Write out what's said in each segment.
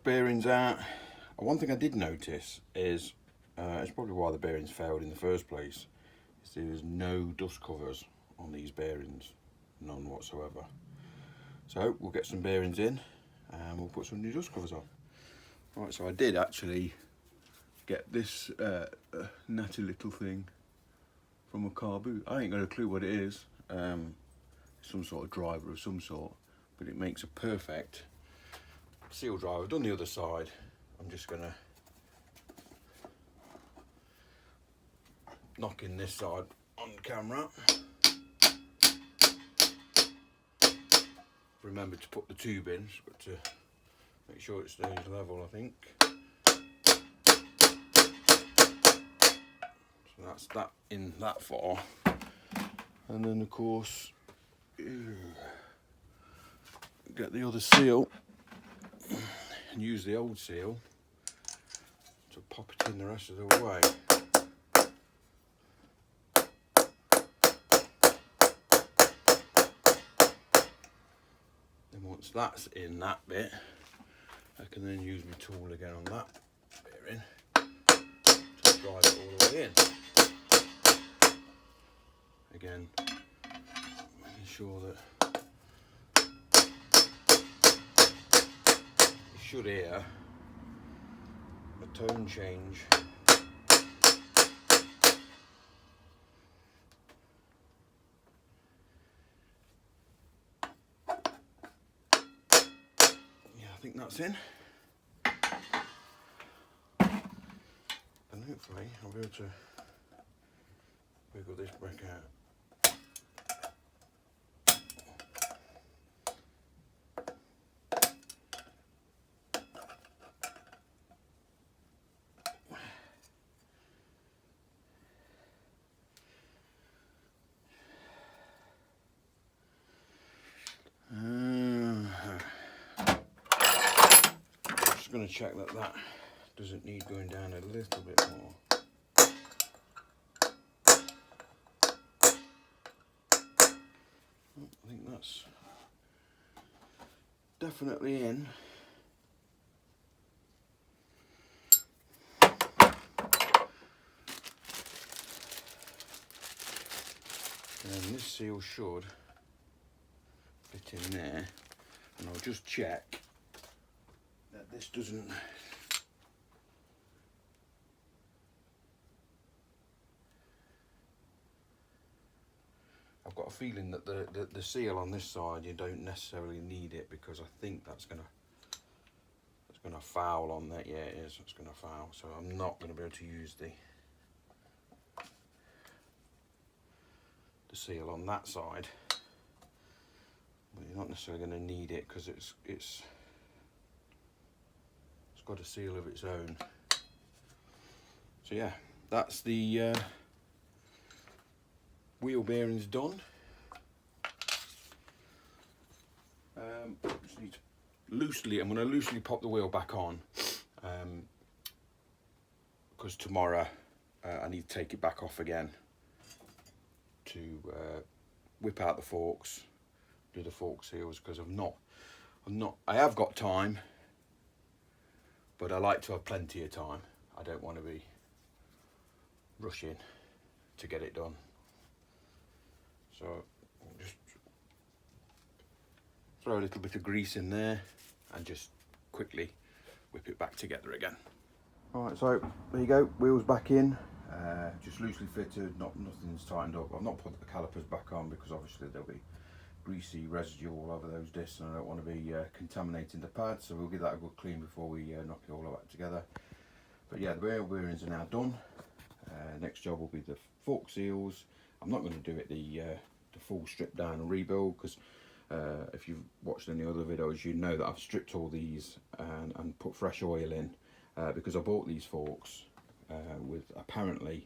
bearings out. One thing I did notice is, it's probably why the bearings failed in the first place, is there's no dust covers on these bearings, none whatsoever. So we'll get some bearings in and we'll put some new dust covers on. Right, so I did actually get this natty little thing from a car boot. I ain't got a clue what it is. Some sort of driver of some sort, but it makes a perfect seal driver. I've done the other side. I'm just gonna knock in this side on camera. Remember to put the tube in, but to make sure it stays level, I think. So that's that in that far. And then of course, get the other seal and use the old seal to pop it in the rest of the way. Then once that's in that bit, I can then use my tool again on that bearing to drive it all the way in. Again, making sure that you should hear a tone change. Yeah, I think that's in. And hopefully I'll be able to wiggle this back out. Just going to check that that doesn't need going down a little bit more. I think that's definitely in. And this seal should fit in there, and I'll just check that this doesn't I've got a feeling that the seal on this side, you don't necessarily need it, because I think that's gonna foul on that. Yeah, it is. It's gonna foul, so I'm not gonna be able to use the seal on that side. But you're not necessarily going to need it, because it's got a seal of its own. So yeah, that's the wheel bearings done. Just need to I'm going to loosely pop the wheel back on, because tomorrow I need to take it back off again to whip out the forks, do the fork seals, because I have got time, but I like to have plenty of time. I don't want to be rushing to get it done. So I'll just throw a little bit of grease in there and just quickly whip it back together again. Alright, so there you go, wheels back in, just loosely fitted, nothing's tightened up. I've not put the calipers back on because obviously there'll be greasy residue all over those discs, and I don't want to be contaminating the pads, so we'll give that a good clean before we knock it all back together. But yeah, the wheel bearings are now done. Next job will be the fork seals. I'm not going to do it the full strip down and rebuild, because if you've watched any other videos, you know that I've stripped all these and put fresh oil in, because I bought these forks with apparently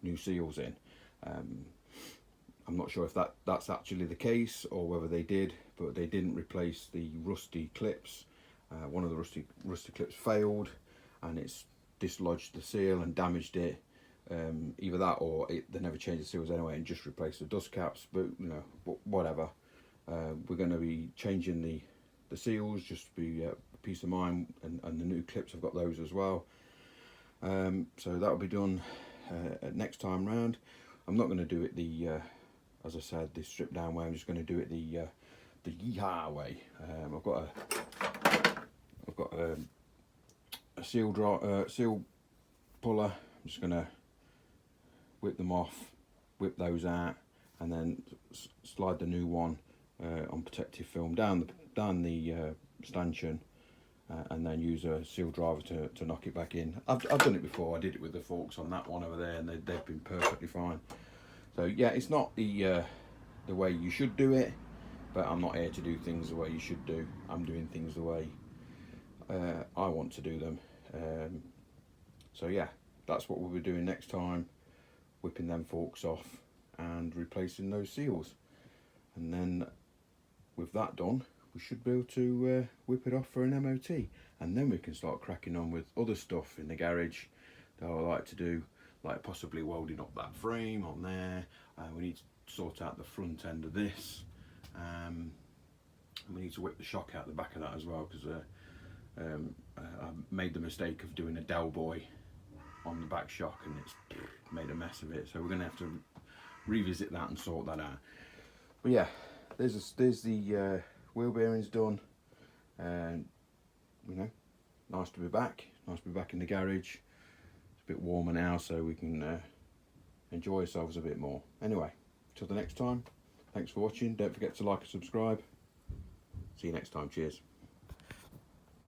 new seals in. I'm not sure if that's actually the case or whether they did, but they didn't replace the rusty clips. One of the rusty clips failed and it's dislodged the seal and damaged it. Either that or they never changed the seals anyway and just replaced the dust caps, but you know, whatever. We're going to be changing the seals just to be peace of mind, and the new clips, I've got those as well. So that'll be done next time round. I'm not going to do it the as I said, this stripped down way. I'm just going to do it the yeehaw way. I've got a seal puller. I'm just going to whip them off, whip those out, and then slide the new one on protective film down the stanchion, and then use a seal driver to knock it back in. I've done it before. I did it with the forks on that one over there, and they've been perfectly fine. So yeah, it's not the way you should do it, but I'm not here to do things the way you should do. I'm doing things the way I want to do them. So yeah, that's what we'll be doing next time, whipping them forks off and replacing those seals. And then with that done, we should be able to whip it off for an MOT, and then we can start cracking on with other stuff in the garage that I like to do, like possibly welding up that frame on there. We need to sort out the front end of this, and we need to whip the shock out the back of that as well, because I made the mistake of doing a Del Boy on the back shock, and it's made a mess of it. So we're going to have to revisit that and sort that out. But yeah, there's the wheel bearings done, and you know, nice to be back in the garage. It's a bit warmer now, so we can enjoy ourselves a bit more. Anyway, till the next time, thanks for watching. Don't forget to like and subscribe. See you next time. Cheers.